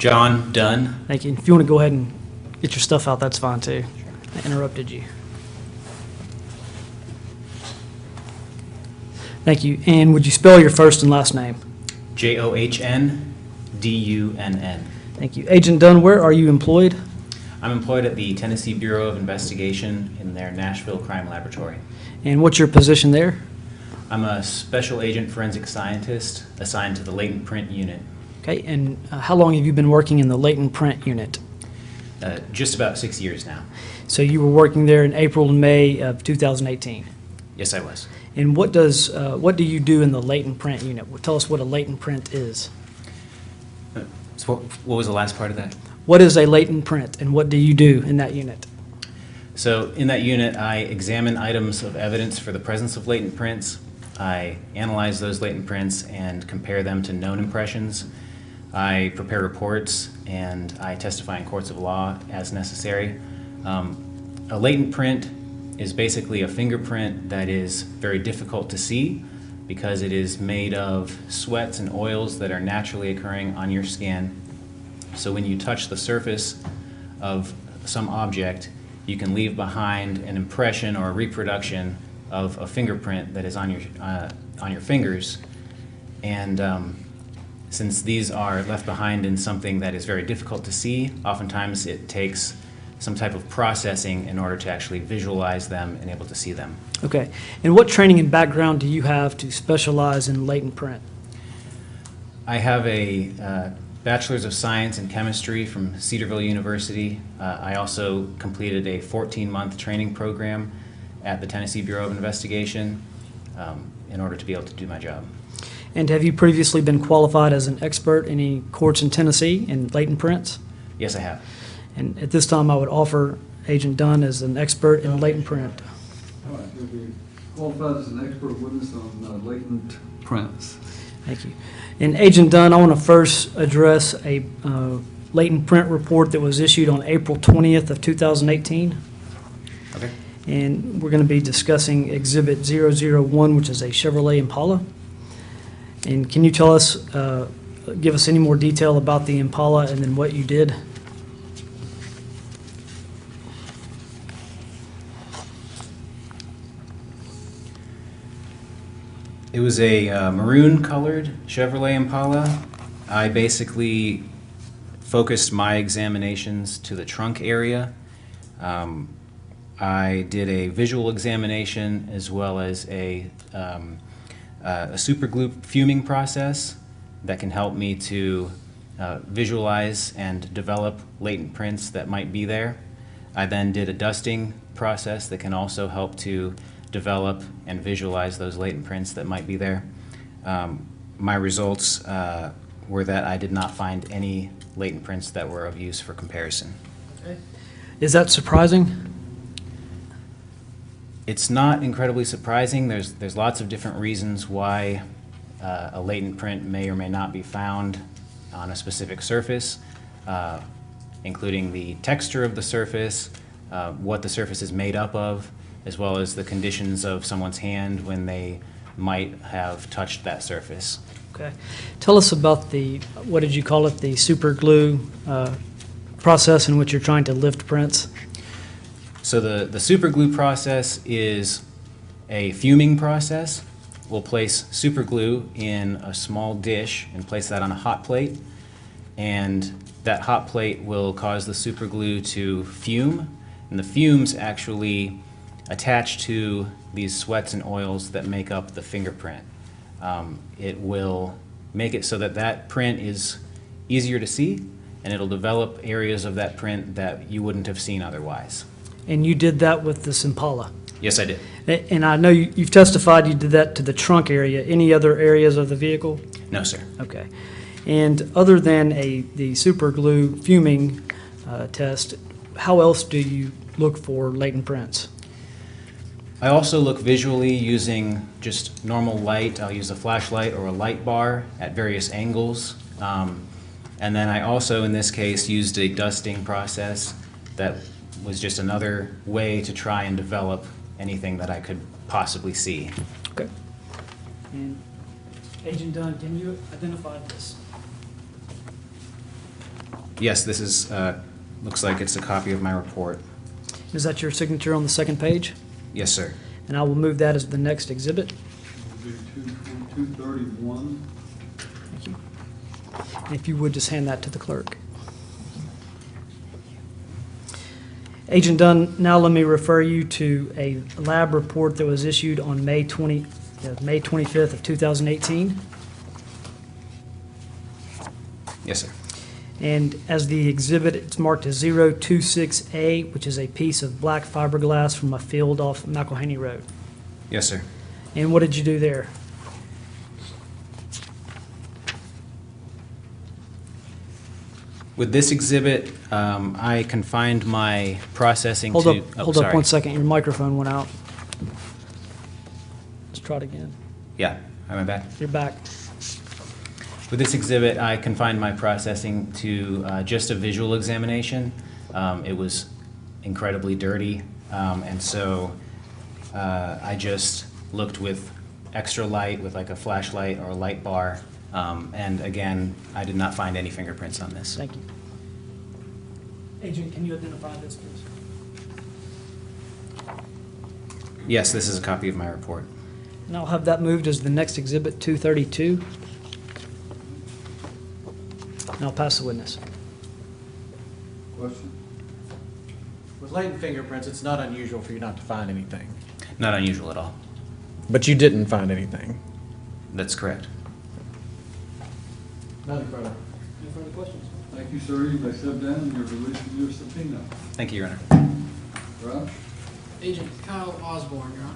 John Dunn. Thank you. If you want to go ahead and get your stuff out, that's fine too. I interrupted you. Thank you. And would you spell your first and last name? Johndunn. Thank you. Agent Dunn, where are you employed? I'm employed at the Tennessee Bureau of Investigation in their Nashville Crime Laboratory. And what's your position there? I'm a special agent forensic scientist assigned to the latent print unit. Okay. And how long have you been working in the latent print unit? Just about 6 years now. So you were working there in April and May of 2018. Yes, I was. And what do you do in the latent print unit? Well, tell us what a latent print is. So what was the last part of that? What is a latent print, and what do you do in that unit? So in that unit, I examine items of evidence for the presence of latent prints. I analyze those latent prints and compare them to known impressions. I prepare reports, and I testify in courts of law as necessary. A latent print is basically a fingerprint that is very difficult to see because it is made of sweats and oils that are naturally occurring on your skin. So when you touch the surface of some object, you can leave behind an impression or a reproduction of a fingerprint that is on your fingers. And since these are left behind in something that is very difficult to see, oftentimes it takes some type of processing in order to actually visualize them and able to see them. Okay. And what training and background do you have to specialize in latent print? I have a Bachelor's of Science in Chemistry from Cedarville University. I also completed a 14-month training program at the Tennessee Bureau of Investigation in order to be able to do my job. And have you previously been qualified as an expert in any courts in Tennessee in latent prints? Yes, I have. And at this time, I would offer Agent Dunn as an expert in latent print. All right, you'll be qualified as an expert witness on latent prints. Thank you. And Agent Dunn, I want to first address a latent print report that was issued on April 20th of 2018. Okay. And we're going to be discussing Exhibit 001, which is a Chevrolet Impala. And can you tell us, give us any more detail about the Impala and then what you did? It was a maroon-colored Chevrolet Impala. I basically focused my examinations to the trunk area. I did a visual examination as well as a super glue fuming process that can help me to visualize and develop latent prints that might be there. I then did a dusting process that can also help to develop and visualize those latent prints that might be there. My results were that I did not find any latent prints that were of use for comparison. Okay. Is that surprising? It's not incredibly surprising. There's lots of different reasons why a latent print may or may not be found on a specific surface, including the texture of the surface, what the surface is made up of, as well as the conditions of someone's hand when they might have touched that surface. Okay. Tell us about the, what did you call it, the super glue process in which you're trying to lift prints? So the super glue process is a fuming process. We'll place super glue in a small dish and place that on a hot plate, and that hot plate will cause the super glue to fume, and the fumes actually attach to these sweats and oils that make up the fingerprint. It will make it so that that print is easier to see, and it'll develop areas of that print that you wouldn't have seen otherwise. And you did that with this Impala? Yes, I did. And I know you've testified you did that to the trunk area. Any other areas of the vehicle? No, sir. Okay. And other than the super glue fuming test, how else do you look for latent prints? I also look visually using just normal light. I'll use a flashlight or a light bar at various angles. And then I also, in this case, used a dusting process that was just another way to try and develop anything that I could possibly see. Okay. And Agent Dunn, can you identify this? Yes, this is, looks like it's a copy of my report. Is that your signature on the second page? Yes, sir. And I will move that as the next exhibit. It'll be 231. Thank you. And if you would just hand that to the clerk. Agent Dunn, now let me refer you to a lab report that was issued on May 25th of 2018. Yes, sir. And as the exhibit, it's marked as 026A, which is a piece of black fiberglass from a field off McElhaney Road. Yes, sir. And what did you do there? With this exhibit, I confined my processing Hold to... up, oh, hold up sorry. 1 second. Your microphone went out. Let's try it again. Yeah, am I back? You're back. With this exhibit, I confined my processing to just a visual examination. It was incredibly dirty, and so I just looked with extra light, with like a flashlight or a light bar, and again, I did not find any fingerprints on this. Thank you. Agent, can you identify this, please? Yes, this is a copy of my report. And I'll have that moved as the next exhibit, 232. And I'll pass the witness. Question? With latent fingerprints, it's not unusual for you not to find anything. Not unusual at all. But you didn't find anything. That's correct. Nothing further. Any further questions? Thank you, sir. You may step down and you're released from your subpoena. Thank you, Your Honor. Ralph? Agent Kyle Osborne, Your Honor.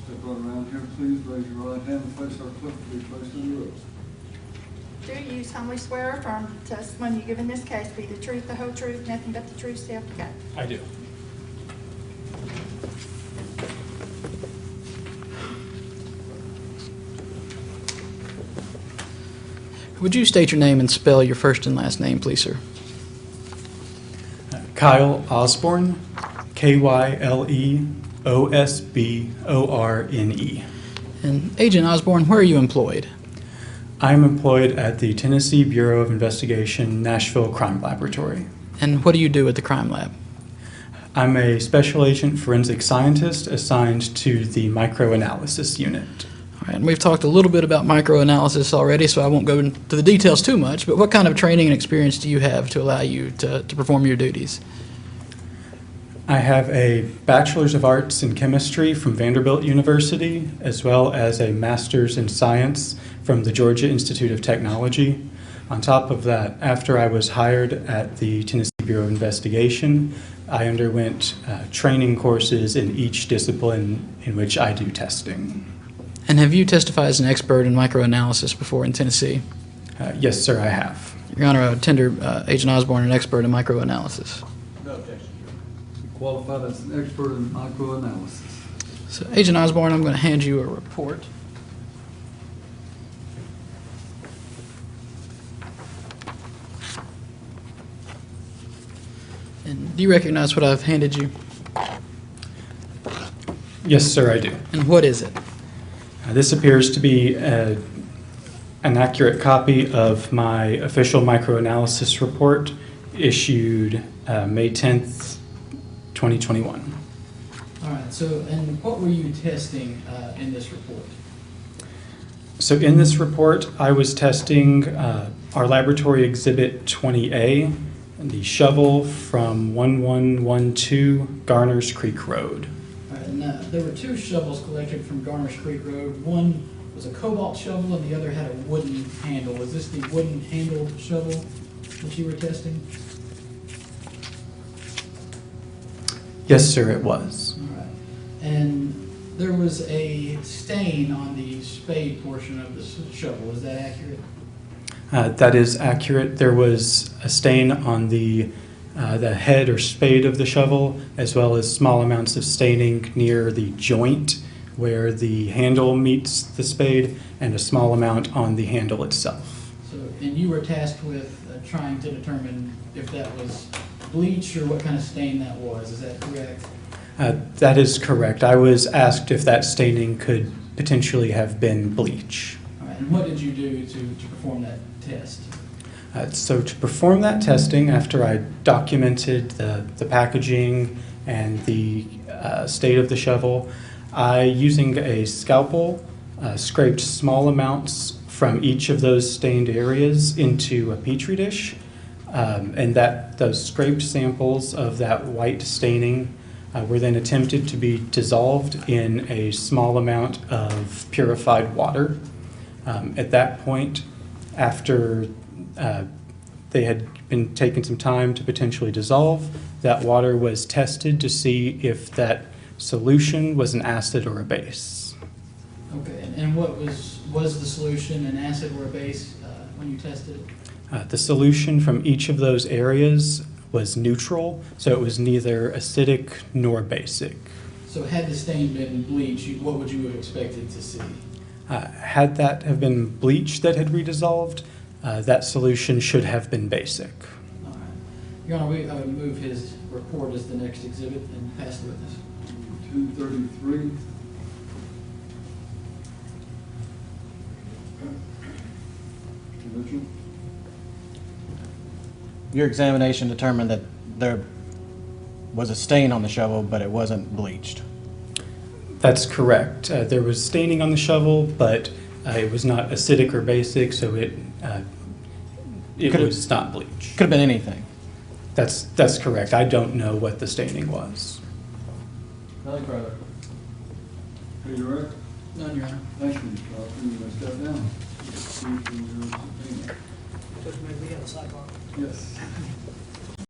Step right around here, please. Raise your right hand and place our clerk to be placed under oath. Do you solemnly swear or affirm the testimony you give in this case be the truth, the whole truth, nothing but the truth, so help you God? I do. Would you state your name and spell your first and last name, please, sir? Kyle Osborne, Kyle Osborne. And Agent Osborne, where are you employed? I'm employed at the Tennessee Bureau of Investigation Nashville Crime Laboratory. And what do you do at the crime lab? I'm a special agent forensic scientist assigned to the microanalysis unit. All right, and we've talked a little bit about microanalysis already, so I won't go into the details too much, but what kind of training and experience do you have to allow you to perform your duties? I have a Bachelor's of Arts in Chemistry from Vanderbilt University, as well as a Master's in Science from the Georgia Institute of Technology. On top of that, after I was hired at the Tennessee Bureau of Investigation, I underwent training courses in each discipline in which I do testing. And have you testified as an expert in microanalysis before in Tennessee? Yes, sir, I have. Your Honor, I would tender Agent Osborne an expert in microanalysis. No objection. Qualified as an expert in microanalysis. So, Agent Osborne, I'm going to hand you a report. And do you recognize what I've handed you? Yes, sir, I do. And what is it? This appears to be an accurate copy of my official microanalysis report issued May 10th, 2021. All right, so, and what were you testing in this report? So in this report, I was testing our laboratory exhibit 20A, the shovel from 1112 Garners Creek Road. All right, and there were two shovels collected from Garners Creek Road. One was a cobalt shovel and the other had a wooden handle. Was this the wooden handle shovel that you were testing? Yes, sir, it was. All right. And there was a stain on the spade portion of the shovel. Is that accurate? That is accurate. There was a stain on the head or spade of the shovel, as well as small amounts of staining near the joint where the handle meets the spade, and a small amount on the handle itself. So, and you were tasked with trying to determine if that was bleach or what kind of stain that was. Is that correct? That is correct. I was asked if that staining could potentially have been bleach. All right, and what did you do to perform that test? So to perform that testing, after I documented the packaging and the state of the shovel, I, using a scalpel, scraped small amounts from each of those stained areas into a petri dish, and those scraped samples of that white staining were then attempted to be dissolved in a small amount of purified water. At that point, after they had been taken some time to potentially dissolve, that water was tested to see if that solution was an acid or a base. Okay, and what was the solution, an acid or a base, when you tested it? The solution from each of those areas was neutral, so it was neither acidic nor basic. So had the stain been bleach, what would you have expected to see? Had that have been bleach that had redissolved, that solution should have been basic. All right. Your Honor, I would move his report as the next exhibit and pass the witness. 233. Mitchell? Your examination determined that there was a stain on the shovel, but it wasn't bleached. That's correct. There was staining on the shovel, but it was not acidic or basic, so it was not bleach. Could have been anything. That's correct. I don't know what the staining was. Nothing further. Are you ready? None, Your Honor. Thank you, Mr. Crawford. You may step down. Judge, may we have a sidebar? Yes.